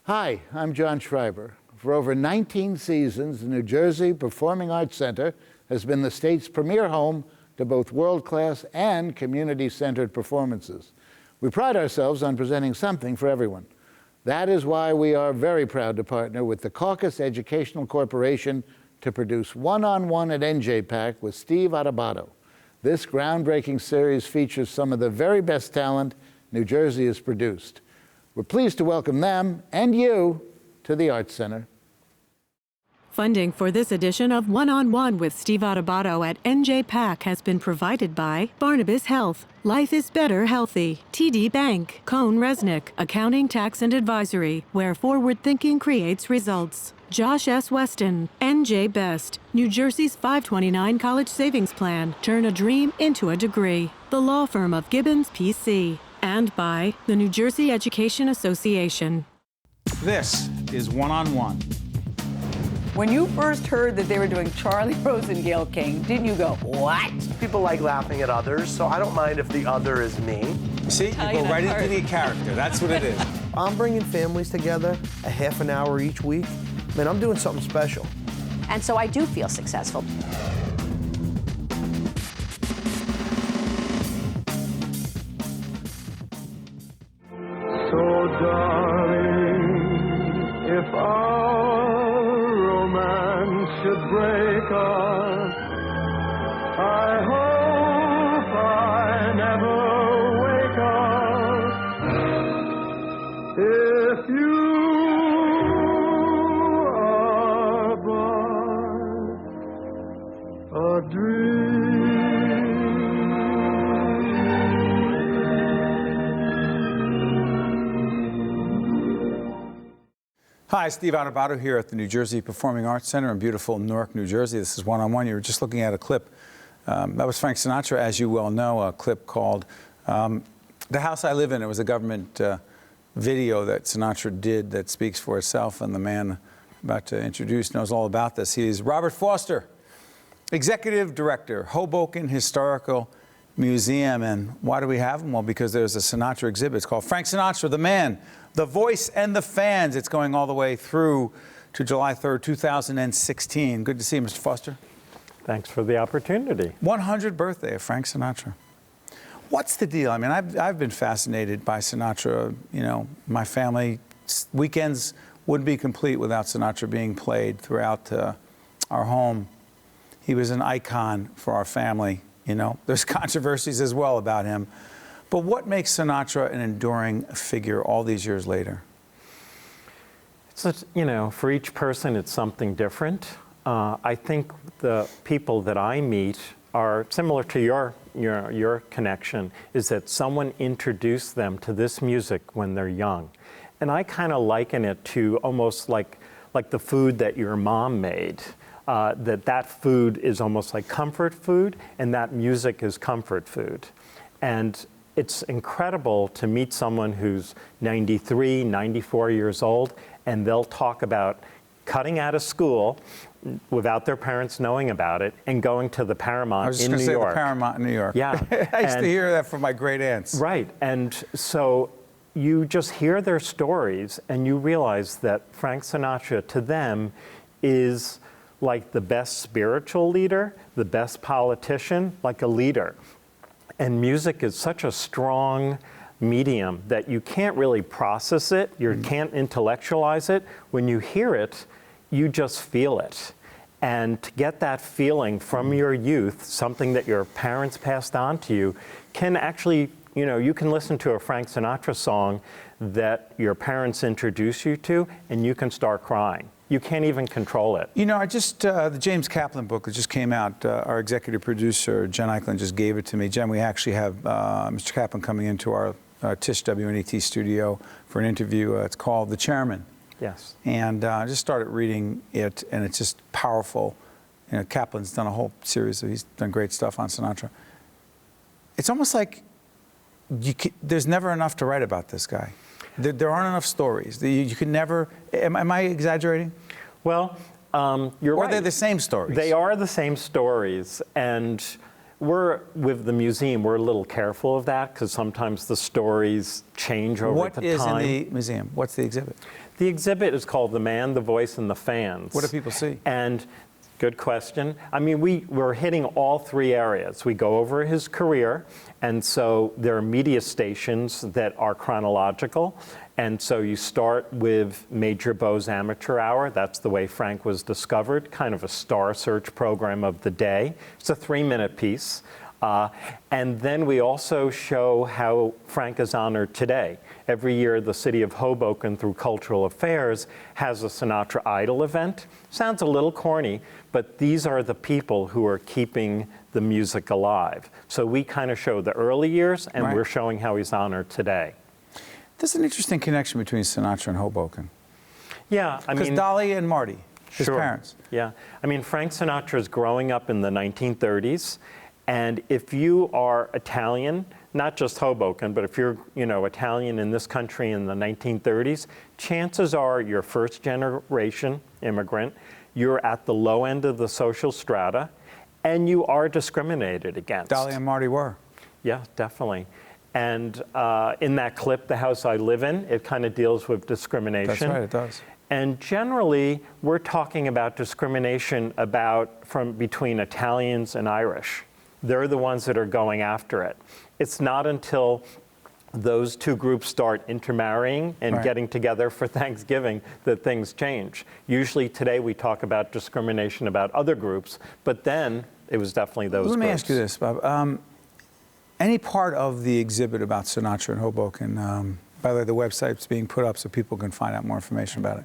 Hi, I'm John Schreiber. For over 19 seasons, the New Jersey Performing Arts Center has been the state's premier home to both world-class and community-centered performances. We pride ourselves on presenting something for everyone. That is why we are very proud to partner with the Caucus Educational Corporation to produce One-on-One at NJPAC with Steve Adubato. This groundbreaking series features some of the very best talent New Jersey has produced. We're pleased to welcome them and you to the Arts Center. Funding for this edition of One-on-One with Steve Adubato at NJPAC has been provided by Barnabas Health, Life is Better Healthy, TD Bank, Cohn Resnick, Accounting, Tax and Advisory, where forward thinking creates results. Josh S. Weston, NJ Best, New Jersey's 529 College Savings Plan. Turn a dream into a degree. The law firm of Gibbons, PC. And by the New Jersey Education Association. This is One-on-One. When you first heard that they were doing Charlie Rose and Gayle King, didn't you go, what? People like laughing at others, so I don't mind if the other is me. See, you go right into the character. That's what it is. I'm bringing families together a half an hour each week. Man, I'm doing something special. And so I do feel successful. So, darling, if our romance should break up, I hope I never wake up. If you are but a dream. Hi, Steve Adubato here at the New Jersey Performing Arts Center in beautiful Newark, New Jersey. This is One-on-One. You were just looking at a clip. That was Frank Sinatra, as you well know, a clip called The House I Live In. It was a government video that Sinatra did that speaks for itself, and the man about to introduce knows all about this. He is Robert Foster, Executive Director, Hoboken Historical Museum. And why do we have him? Well, because there's a Sinatra exhibit. It's called Frank Sinatra, the Man, the Voice and the Fans. It's going all the way through to July 3rd, 2016. Good to see you, Mr. Foster. Thanks for the opportunity. 100th birthday of Frank Sinatra. What's the deal? I mean, I've been fascinated by Sinatra. You know, my family weekends wouldn't be complete without Sinatra being played throughout our home. He was an icon for our family. You know, there's controversies as well about him. But what makes Sinatra an enduring figure all these years later? It's, you know, for each person, it's something different. I think the people that I meet are similar to your connection, is that someone introduced them to this music when they're young. And I kind of liken it to almost like the food that your mom made. That food is almost like comfort food, and that music is comfort food. And it's incredible to meet someone who's 93, 94 years old, and they'll talk about cutting out of school without their parents knowing about it and going to the Paramount in New York. I was just going to say the Paramount in New York. Yeah. I used to hear that from my great aunts. Right. And so you just hear their stories and you realize that Frank Sinatra, to them, is like the best spiritual leader, the best politician, like a leader. And music is such a strong medium that you can't really process it, you can't intellectualize it. When you hear it, you just feel it. And to get that feeling from your youth, something that your parents passed on to you, can actually, you know, you can listen to a Frank Sinatra song that your parents introduce you to, and you can start crying. You can't even control it. You know, I just, the James Kaplan book that just came out, our executive producer, Jen Eichlin, just gave it to me. Jen, we actually have Mr. Kaplan coming into our Tisch WNET studio for an interview. It's called The Chairman. Yes. And I just started reading it, and it's just powerful. You know, Kaplan's done a whole series, he's done great stuff on Sinatra. It's almost like there's never enough to write about this guy. There aren't enough stories. You can never, am I exaggerating? Well, you're right. Or they're the same stories? They are the same stories. And We're, with the museum, we're a little careful of that because sometimes the stories change over the time. What is in the museum? What's the exhibit? The exhibit is called The Man, the Voice, and the Fans. What do people see? And good question. I mean, we're hitting all three areas. We go over his career, and so there are media stations that are chronological. And so you start with Major Beau's Amateur Hour. That's the way Frank was discovered, kind of a star search program of the day. It's a 3-minute piece. And then we also show how Frank is honored today. Every year, the city of Hoboken, through Cultural Affairs, has a Sinatra Idol event. Sounds a little corny, but these are the people who are keeping the music alive. So we kind of show the early years, and Right. we're showing how he's honored today. There's an interesting connection between Sinatra and Hoboken. Yeah, I Because mean, Dolly and Marty, his sure. parents. Yeah, I mean, Frank Sinatra is growing up in the 1930s, and if you are Italian, not just Hoboken, but if you're, Italian in this country in the 1930s, chances are you're first-generation immigrant, you're at the low end of the social strata, and you are discriminated against. Dolly and Marty were. Yeah, definitely. And in that clip, The House I Live In, it kind of deals with discrimination. That's right, it does. And generally, we're talking about discrimination between Italians and Irish. They're the ones that are going after it. It's not until those two groups start intermarrying and Right. getting together for Thanksgiving that things change. Usually today we talk about discrimination about other groups, but then it was definitely those groups. Let me ask you this, Bob. Any part of the exhibit about Sinatra and Hoboken, by the way, the website's being put up so people can find out more information about it.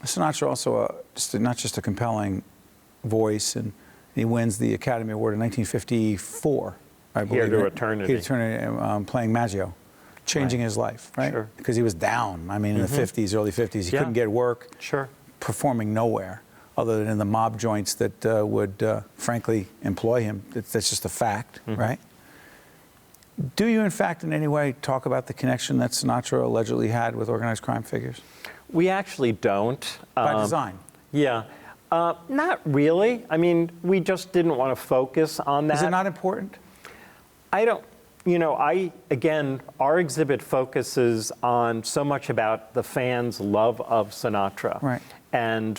Sinatra also not just a compelling voice, and he wins the Academy Award in 1954, I believe. Here to Eternity. Here to Eternity, playing Maggio, changing his life, right? Sure. Because he was down. I mean, in the 50s, early 50s, he Yeah. couldn't get work. Sure. Performing nowhere, other than in the mob joints that would, frankly, employ him. That's just a fact, right? Do you, in fact, in any way talk about the connection that Sinatra allegedly had with organized crime figures? We actually don't. By design? Yeah. Not really. I mean, we just didn't want to focus on that. Is it not important? I don't, again, our exhibit focuses on so much about the fans' love of Sinatra. Right. And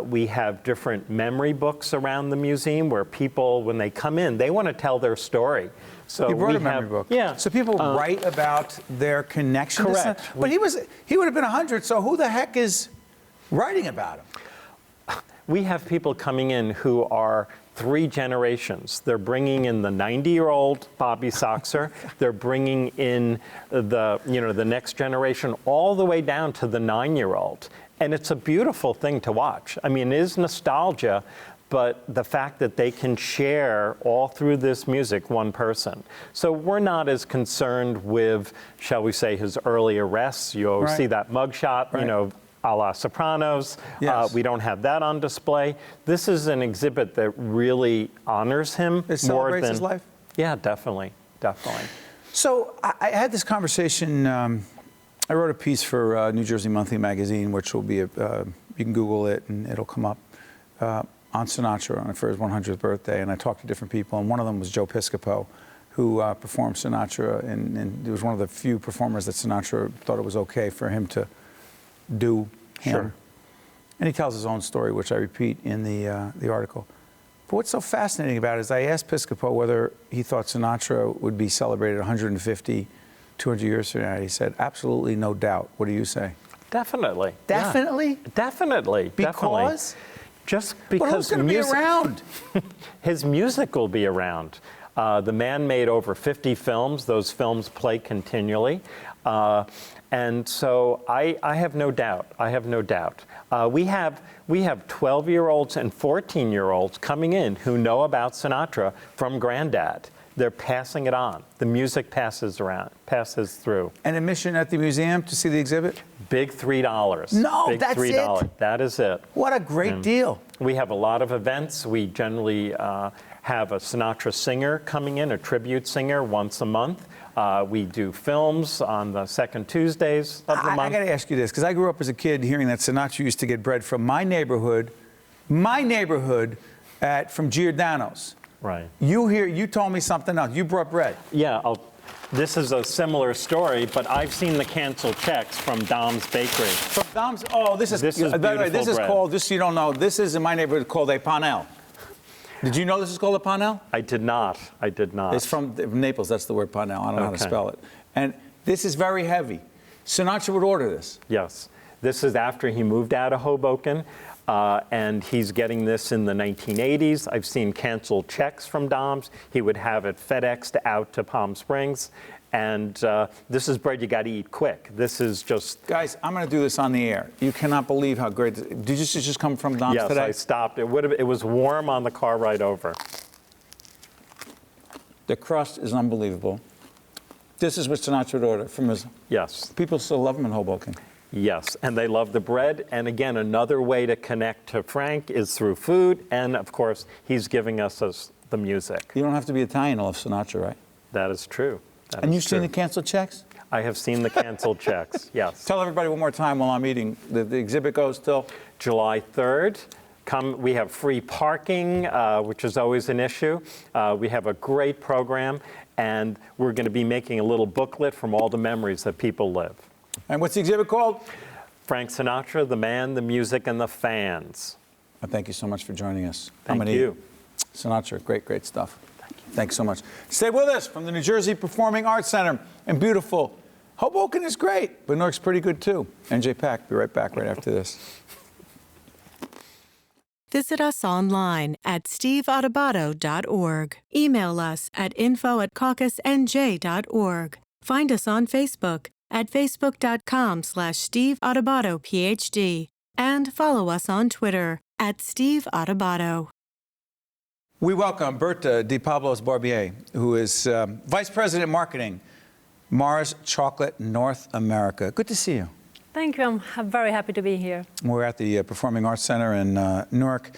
we have different memory books around the museum where people, when they come in, they want to tell their story. So You brought we a memory have, book. Yeah. So people write about their connection Correct. to Sinatra? But he would have been 100, so who the heck is writing about him? We have people coming in who are 3 generations. They're bringing in the 90-year-old Bobby Soxer. They're bringing in the next generation all the way down to the 9-year-old. And it's a beautiful thing to watch. I mean, it is nostalgia, but the fact that they can share all through this music one person. So we're not as concerned with, shall we say, his early arrests. You always Right. see that mugshot, Right. a la Sopranos. Yes. We don't have that on display. This is an exhibit that really honors him It more celebrates than his life? Yeah, definitely. So I had this conversation. I wrote a piece for New Jersey Monthly Magazine, which will be, you can Google it and it'll come up, on Sinatra for his 100th birthday. And I talked to different people, and one of them was Joe Piscopo, who performed Sinatra, and he was one of the few performers that Sinatra thought it was okay for him to do him. Sure. And he tells his own story, which I repeat in the article. But what's so fascinating about it is I asked Piscopo whether he thought Sinatra would be celebrated 150, 200 years from now. He said, absolutely, no doubt. What do you say? Definitely. Definitely? Yeah. Definitely. Because? Definitely. Just because But who's going to be around? His music will be around. The man made over 50 films. Those films play continually. And so I have no doubt. I have no doubt. We have 12-year-olds and 14-year-olds coming in who know about Sinatra from Granddad. They're passing it on. The music passes through. An admission at the museum to see the exhibit? Big $3. No, Big that's $3. it? That is it. What a great deal. We have a lot of events. We generally have a Sinatra singer coming in, a tribute singer, once a month. We do films on the second Tuesdays of the month. I got to ask you this, because I grew up as a kid hearing that Sinatra used to get bread from my neighborhood from Giordano's. Right. You told me something else. You brought bread. Yeah, this is a similar story, but I've seen the canceled checks from Dom's Bakery. From Dom's, oh, this is This is by the way, this beautiful is bread. called, just so you don't know, this is in my neighborhood called a panel. Did you know this is called a panel? I did not. I did not. It's from Naples, that's the word panel. I don't know how to Okay. spell it. And this is very heavy. Sinatra would order this. Yes. This is after he moved out of Hoboken, and he's getting this in the 1980s. I've seen canceled checks from Dom's. He would have it FedExed out to Palm Springs. And this is bread you got to eat quick. This is just... Guys, I'm going to do this on the air. You cannot believe how great this, did this just come from Dom's yes, today? I stopped. It was warm on the car ride over. The crust is unbelievable. This is what Sinatra would order from his... Yes. People still love him in Hoboken. Yes, and they love the bread. And again, another way to connect to Frank is through food. And of course, he's giving us the music. You don't have to be Italian to love Sinatra, right? That is true. That And is you've seen true. the canceled checks? I have seen the canceled checks, yes. Tell everybody one more time while I'm eating. The exhibit goes till? July 3rd. We have free parking, which is always an issue. We have a great program, and we're going to be making a little booklet from all the memories that people live. And what's the exhibit called? Frank Sinatra, the man, the music, and the fans. Well, thank you so much for joining us. Thank I'm gonna you. eat. Sinatra, great, great stuff. Thank you. Thanks so much. Stay with us from the New Jersey Performing Arts Center in beautiful Hoboken is great, but Newark's pretty good too. NJ Pack, be right back right after this. Visit us online at steveadubato.org. Email us at info@caucusnj.org. Find us on Facebook at facebook.com/Steve Adubato, PhD. And follow us on Twitter at Steve Adubato. We welcome Berta De Pablos-Barbier, who is Vice President Marketing, Mars Chocolate North America. Good to see you. Thank you. I'm very happy to be here. We're at the Performing Arts Center in Newark.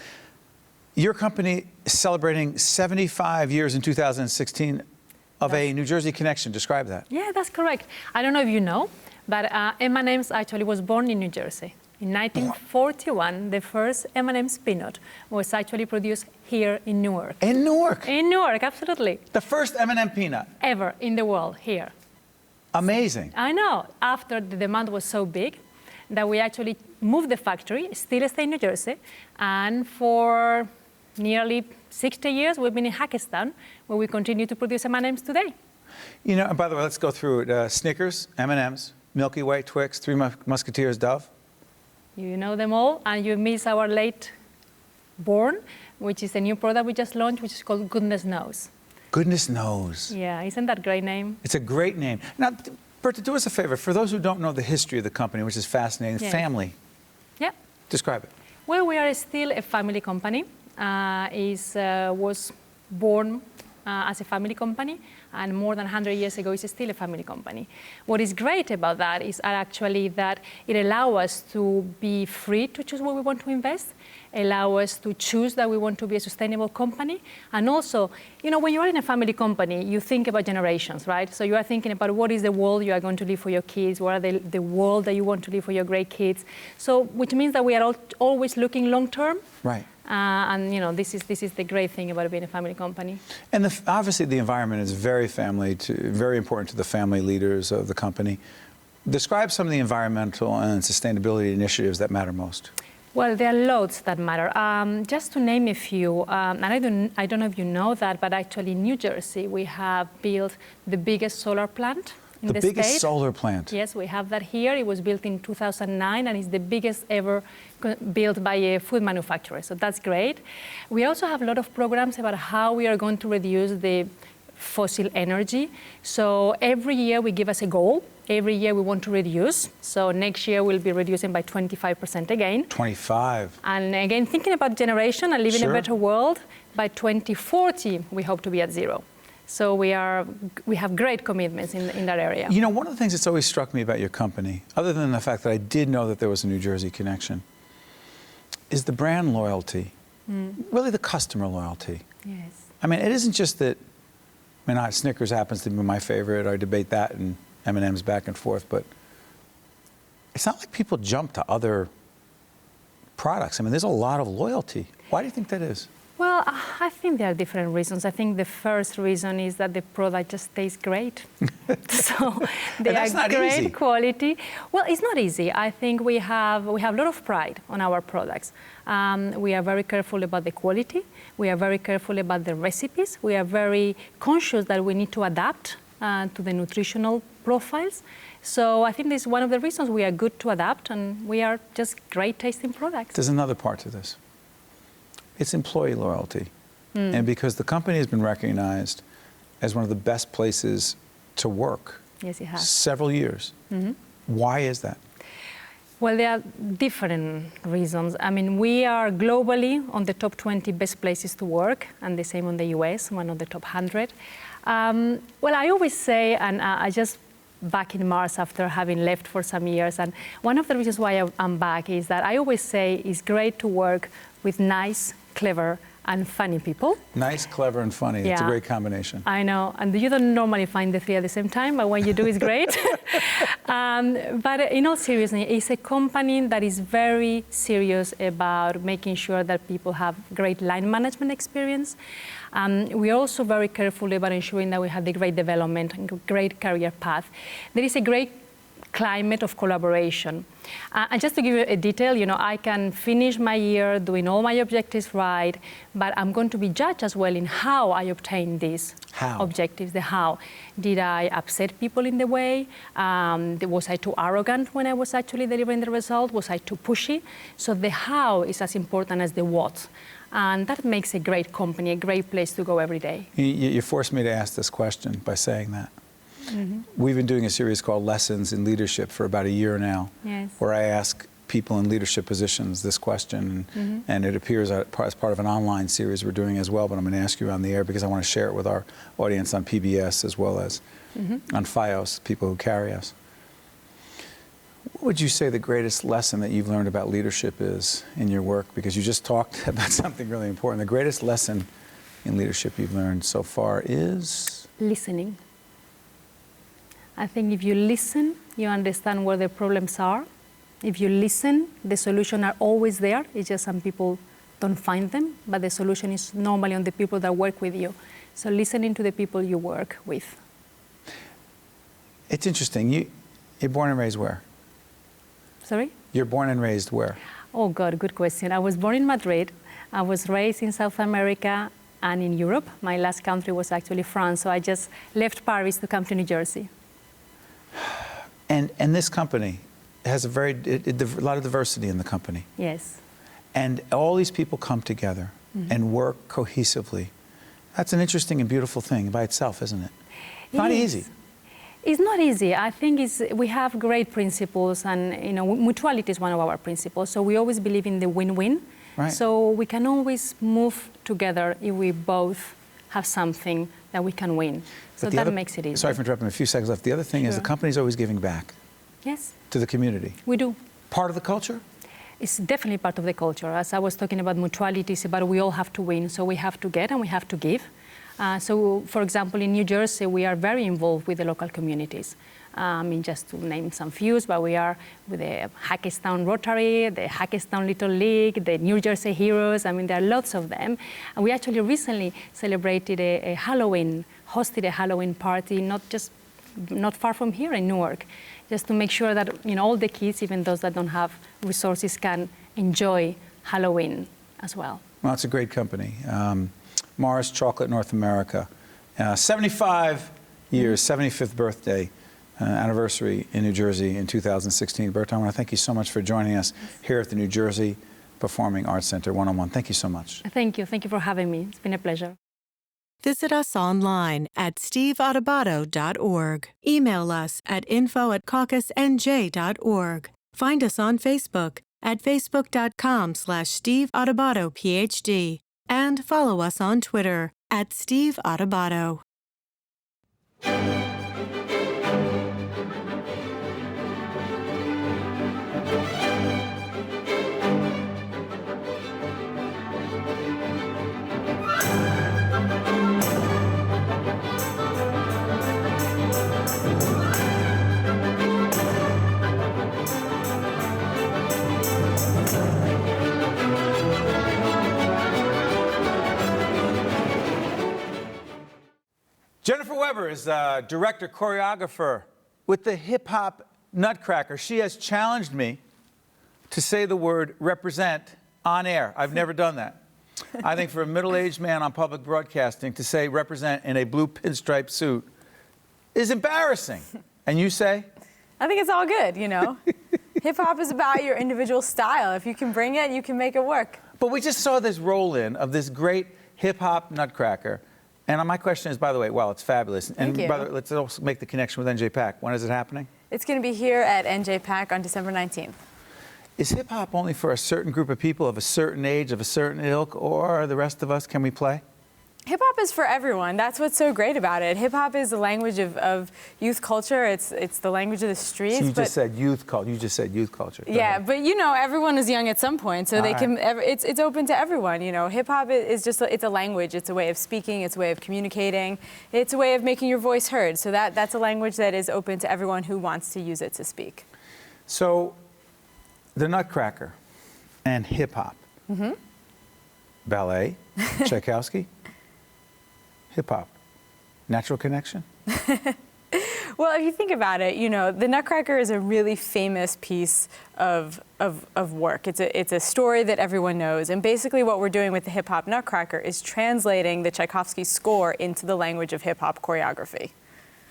Your company is celebrating 75 years in 2016 of a New Jersey connection. Describe that. Yeah, that's correct. I don't know if you know, but M&Ms actually was born in New Jersey. In 1941, the first M&M's peanut was actually produced here in Newark. In Newark? In Newark, absolutely. The first M&M peanut? Ever in the world, here. Amazing. I know. After the demand was so big that we actually moved the factory, still stay in New Jersey, and for nearly 60 years we've been in Hackettstown, where we continue to produce M&Ms today. You know, and by the way, let's go through it. Snickers, M&Ms, Milky Way, Twix, Three Musketeers, Dove. You know them all, and you miss our late born, which is a new product we just launched, which is called Goodness Knows. Goodness Knows. Yeah, isn't that a great name? It's a great name. Now, Berta, do us a favor. For those who don't know the history of the company, which is fascinating, Yeah. family. Yeah. Describe it. Well, we are still a family company. Was born as a family company, and more than 100 years ago, it's still a family company. What is great about that is actually that it allows us to be free to choose where we want to invest, allow us to choose that we want to be a sustainable company, and also, you know, when you are in a family company, you think about generations, right? So you are thinking about what is the world you are going to leave for your kids, what are the world that you want to leave for your great kids. So, which means that we are always looking long term. Right. And you know, this is the great thing about being a family company. And obviously the environment is very important to the family leaders of the company. Describe some of the environmental and sustainability initiatives that matter most. Well, there are loads that matter. Just to name a few, and I don't know if you know that, but actually in New Jersey, we have built the biggest solar plant in the state. The biggest solar plant? Yes, we have that here. It was built in 2009, and it's the biggest ever built by a food manufacturer, so that's great. We also have a lot of programs about how we are going to reduce the fossil energy. So every year we give us a goal. Every year we want to reduce. So next year we'll be reducing by 25% again. 25. And again, thinking about generation and living in a better world, by 2040 we hope to be at zero. So we have great commitments in that area. You know, one of the things that's always struck me about your company, other than the fact that I did know that there was a New Jersey connection, is the brand loyalty, really the customer loyalty. Yes. I mean, it isn't just that, I mean, Snickers happens to be my favorite. I debate that and M&Ms back and forth, but it's not like people jump to other products. I mean, there's a lot of loyalty. Why do you think that is? Well, I think there are different reasons. I think the first reason is that the product just tastes great. So they are great easy. quality. Well, it's not easy. I think we have a lot of pride on our products. We are very careful about the quality. We are very careful about the recipes. We are very conscious that we need to adapt to the nutritional profiles. So I think this is one of the reasons we are good to adapt, and we are just great tasting products. There's another part to this. It's employee loyalty. And because the company has been recognized as one of the best places to work. Yes, it has. Several years. Why is that? Well, there are different reasons. I mean, we are globally on the top 20 best places to work, and the same on the US, one of the top 100. Well, I always say, and I just back in Mars after having left for some years, and one of the reasons why I'm back is that I always say it's great to work with nice, clever, and funny people. Nice, clever, and funny. Yeah. It's a great combination. I know, and you don't normally find the three at the same time, but when you do, it's great. But in all seriousness, it's a company that is very serious about making sure that people have great line management experience. We are also very careful about ensuring that we have the great development and great career path. There is a great climate of collaboration. And just to give you a detail, you know, I can finish my year doing all my objectives right, but I'm going to be judged as well in how I obtain these objectives, the how. Did I upset people in the way? Was I too arrogant when I was actually delivering the result? Was I too pushy? So the how is as important as the what. And that makes a great company, a great place to go every day. You forced me to ask this question by saying that. We've been doing a series called Lessons in Leadership for about a year now, where I ask people in leadership positions this question, and it appears as part of an online series we're doing as well, but I'm going to ask you on the air because I want to share it with our audience on PBS as well as on FiOS, people who carry us. What would you say the greatest lesson that you've learned about leadership is in your work? Because you just talked about something really important. The greatest lesson in leadership you've learned so far is? Listening. I think if you listen, you understand where the problems are. If you listen, the solutions are always there. It's just some people don't find them, but the solution is normally on the people that work with you. So listening to the people you work with. It's interesting. You're born and raised where? Sorry? You're born and raised where? Oh, God, good question. I was born in Madrid. I was raised in South America and in Europe. My last country was actually France, so I just left Paris to come to New Jersey. And this company has a lot of diversity in the company. Yes. And all these people come together and work cohesively. That's an interesting and beautiful thing by itself, isn't it? Not easy. It's not easy. I think we have great principles, and you know, mutuality is one of our principles. So we always believe in the win-win. Right. So we can always move together if we both have something that we can win. So that makes it easy. Sorry for interrupting, a few seconds left. The other thing is the company's always giving back. Yes. To the community. We do. Part of the culture? It's definitely part of the culture. As I was talking about mutuality, it's about we all have to win. So we have to get and we have to give. So, for example, in New Jersey, we are very involved with the local communities. I mean, just to name some few, but we are with the Hackettstown Rotary, the Hackettstown Little League, the New Jersey Heroes. I mean, there are lots of them. And we actually recently celebrated a Halloween, hosted a Halloween party, not far from here in Newark, just to make sure that all the kids, even those that don't have resources, can enjoy Halloween as well. Well, it's a great company. Mars Chocolate North America, 75 years, 75th birthday anniversary in New Jersey in 2016. Berta, I want to thank you so much for joining us here at the New Jersey Performing Arts Center one-on-one. Thank you so much. Thank you. Thank you for having me. It's been a pleasure. Visit us online at steveadubato.org. Email us at info@caucusnj.org. Find us on Facebook at facebook.com/Steve Adubato, PhD. And follow us on Twitter at Steve Adubato. Weber is director, choreographer with the hip-hop Nutcracker. She has challenged me to say the word represent on air. I've never done that. I think for a middle-aged man on public broadcasting to say represent in a blue pinstripe suit is embarrassing. And you say? I think it's all good, you know. Hip-hop is about your individual style. If you can bring it, you can make it work. But we just saw this roll-in of this great hip-hop Nutcracker. And my question is, by the way, wow, it's fabulous. Thank you. By the way, let's also make the connection with NJPAC. When is it happening? It's going to be here at NJPAC on December 19th. Is hip-hop only for a certain group of people of a certain age, of a certain ilk, or the rest of us, can we play? Hip-hop is for everyone. That's what's so great about it. Hip-hop is the language of youth culture. It's the language of the streets. So you just said youth culture. You just said youth culture. Yeah, but you know, everyone is young at some point, so it's open to everyone. You know, hip-hop is just it's a language. It's a way of speaking. It's a way of communicating. It's a way of making your voice heard. So that's a language that is open to everyone who wants to use it to speak. So, the Nutcracker and hip-hop, ballet, Tchaikovsky. Hip-hop, natural connection? Well, if you think about it, you know, the Nutcracker is a really famous piece of work. It's a story that everyone knows. And basically what we're doing with the hip-hop Nutcracker is translating the Tchaikovsky score into the language of hip-hop choreography.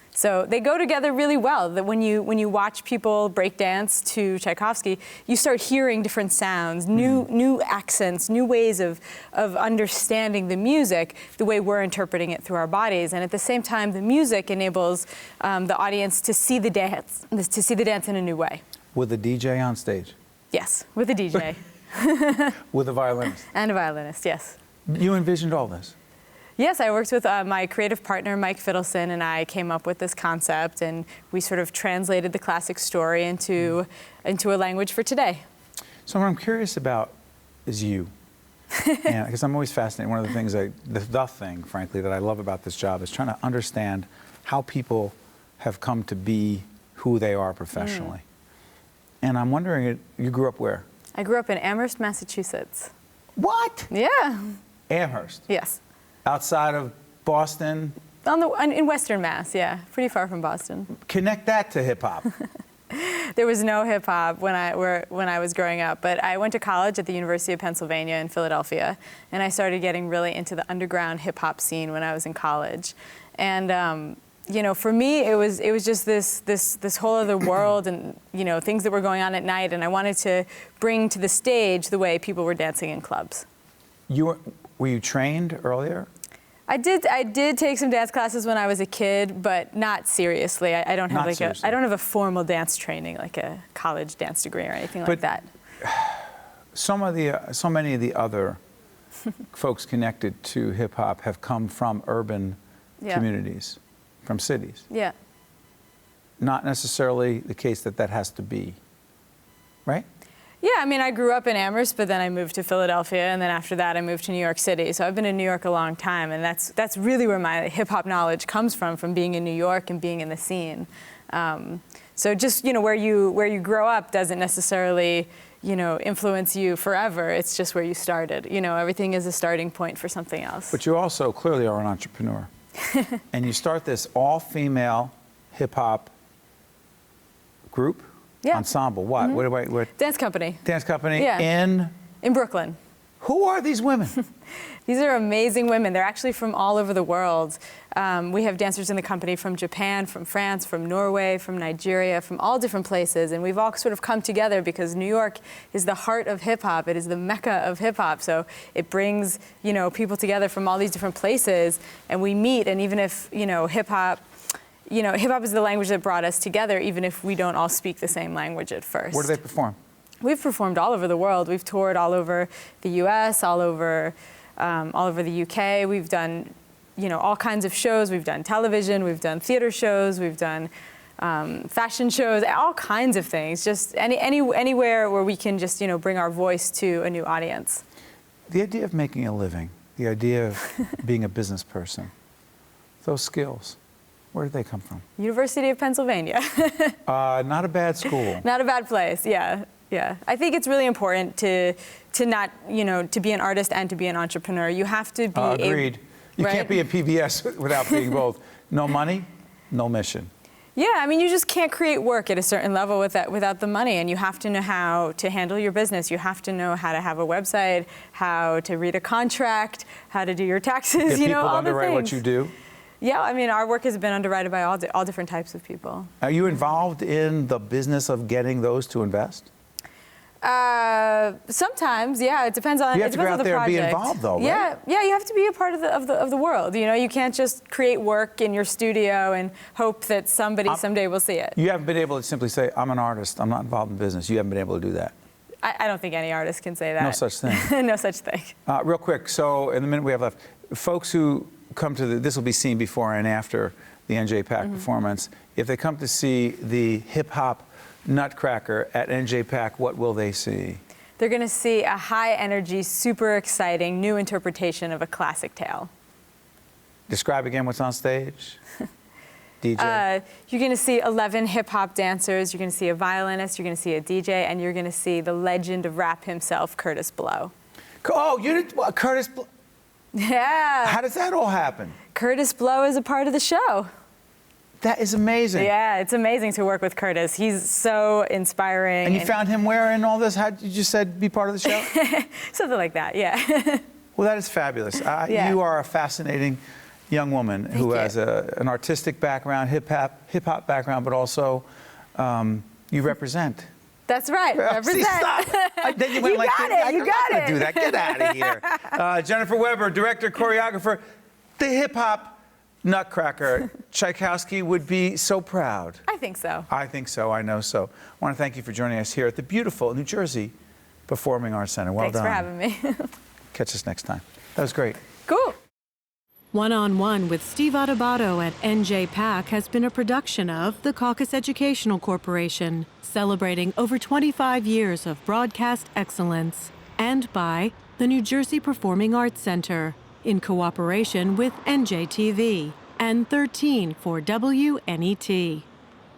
So they go together really well. That when you watch people break dance to Tchaikovsky, you start hearing different sounds, new accents, new ways of understanding the music, the way we're interpreting it through our bodies. And at the same time, the music enables the audience to see the dance in a new way. With a DJ on stage? Yes, with a DJ. With a violinist? And a violinist, yes. You envisioned all this? Yes, I worked with my creative partner, Mike Fiddleson, and I came up with this concept, and we sort of translated the classic story into a language for today. So what I'm curious about is you. Because I'm always fascinated. One of the things, the thing, frankly, that I love about this job is trying to understand how people have come to be who they are professionally. And I'm wondering, you grew up where? I grew up in Amherst, Massachusetts. What? Yeah. Amherst? Yes. Outside of Boston? In Western Mass, yeah. Pretty far from Boston. Connect that to hip-hop. There was no hip-hop when I was growing up, but I went to college at the University of Pennsylvania in Philadelphia, and I started getting really into the underground hip-hop scene when I was in college. And you know, for me, it was just this whole other world, and you know, things that were going on at night, and I wanted to bring to the stage the way people were dancing in clubs. Were you trained earlier? I did take some dance classes when I was a kid, but not seriously. I don't have I don't have a formal dance training, like a college dance degree or anything like that. So many of the other folks connected to hip hop have come from urban communities, from cities. Yeah. Not necessarily the case that has to be, right? Yeah, I mean, I grew up in Amherst, but then I moved to Philadelphia, and then after that I moved to New York City. So I've been in New York a long time, and that's really where my hip-hop knowledge comes from being in New York and being in the scene. So just, you know, where you grow up doesn't necessarily, you know, influence you forever. It's just where you started. You know, everything is a starting point for something else. But you also clearly are an entrepreneur. And you start this all-female hip-hop group? Yeah. Ensemble. What? What? Dance company. Dance company. Yeah. In Brooklyn. Who are these women? These are amazing women. They're actually from all over the world. We have dancers in the company from Japan, from France, from Norway, from Nigeria, from all different places. And we've all sort of come together because New York is the heart of hip hop. It is the mecca of hip hop. So it brings, you know, people together from all these different places, and we meet. And even if, you know, hip hop is the language that brought us together, even if we don't all speak the same language at first. Where do they perform? We've performed all over the world. We've toured all over the U.S., all over the U.K. We've done, you know, all kinds of shows. We've done television. We've done theater shows. We've done fashion shows. All kinds of things. Just anywhere where we can just, you know, bring our voice to a new audience. The idea of making a living, the idea of being a business person, those skills. Where did they come from? University of Pennsylvania. Not a bad school. Not a bad place, yeah. Yeah. I think it's really important to not, you know, to be an artist and to be an entrepreneur. You have to be Agreed. You can't be a PBS without being both. No money, no mission. Yeah, I mean, you just can't create work at a certain level without the money, and you have to know how to handle your business. You have to know how to have a website, how to read a contract, how to do your taxes, Get you know, people all to the underwrite things. what you do? Yeah, I mean, our work has been underwritten by all different types of people. Are you involved in the business of getting those to invest? Sometimes, yeah. It depends on. You have it to go depends on out the there and be project. involved, though, right? Yeah. You have to be a part of the world. You know, you can't just create work in your studio and hope that somebody someday will see it. You haven't been able to simply say, "I'm an artist. I'm not involved in business." You haven't been able to do that. I don't think any artist can say that. No such thing. No such thing. Real quick. So, in the minute we have left, folks who come to this will be seen before and after the NJPAC performance. If they come to see the hip hop Nutcracker at NJPAC, what will they see? They're going to see a high-energy, super exciting new interpretation of a classic tale. Describe again what's on stage. DJ. You're going to see 11 hip-hop dancers. You're going to see a violinist. You're going to see a DJ, and you're going to see the legend of rap himself, Curtis Blow. Oh, you did Curtis Blow. Yeah. How does that all happen? Curtis Blow is a part of the show. That is amazing. Yeah, it's amazing to work with Curtis. He's so inspiring. And you found him where in all this? How did you just said be part of the show? Something like that, yeah. Well, that is fabulous. Yeah. You are a fascinating young woman who has an artistic background, hip hop background, but also you represent. That's right. Represent. See, stop. Then you went like, got it. You got it. Do that. Get out of here. Jennifer Weber, director, choreographer, the hip hop Nutcracker. Tchaikovsky would be so proud. I think so. I think so. I know so. I want to thank you for joining us here at the beautiful New Jersey Performing Arts Center. Well done. Thanks for having me. Catch us next time. That was great. Cool. One-on-One with Steve Adubato at NJPAC has been a production of the Caucus Educational Corporation, celebrating over 25 years of broadcast excellence, and by the New Jersey Performing Arts Center, in cooperation with NJTV and 13 for WNET.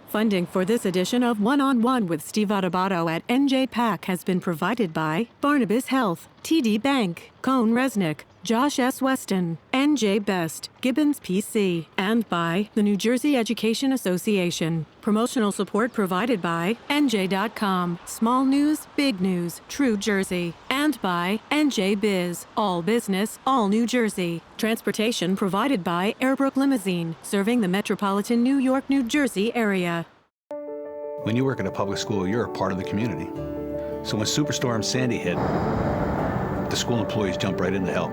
Funding for this edition of One-on-One with Steve Adubato at NJPAC has been provided by Barnabas Health, TD Bank, Cone Resnick, Josh S. Weston, NJ Best, Gibbons PC, and by the New Jersey Education Association. Promotional support provided by NJ.com, Small News, Big News, True Jersey, and by NJ Biz, All Business, All New Jersey. Transportation provided by Airbrook Limousine, serving the metropolitan New York, New Jersey area. When you work at a public school, you're a part of the community. So when Superstorm Sandy hit, the school employees jumped right in to help.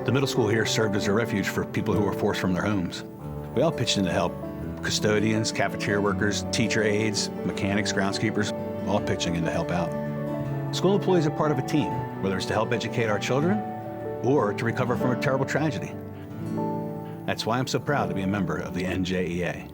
The middle school here served as a refuge for people who were forced from their homes. We all pitched in to help. Custodians, cafeteria workers, teacher aides, mechanics, groundskeepers, all pitching in to help out. School employees are part of a team, whether it's to help educate our children or to recover from a terrible tragedy. That's why I'm so proud to be a member of the NJEA.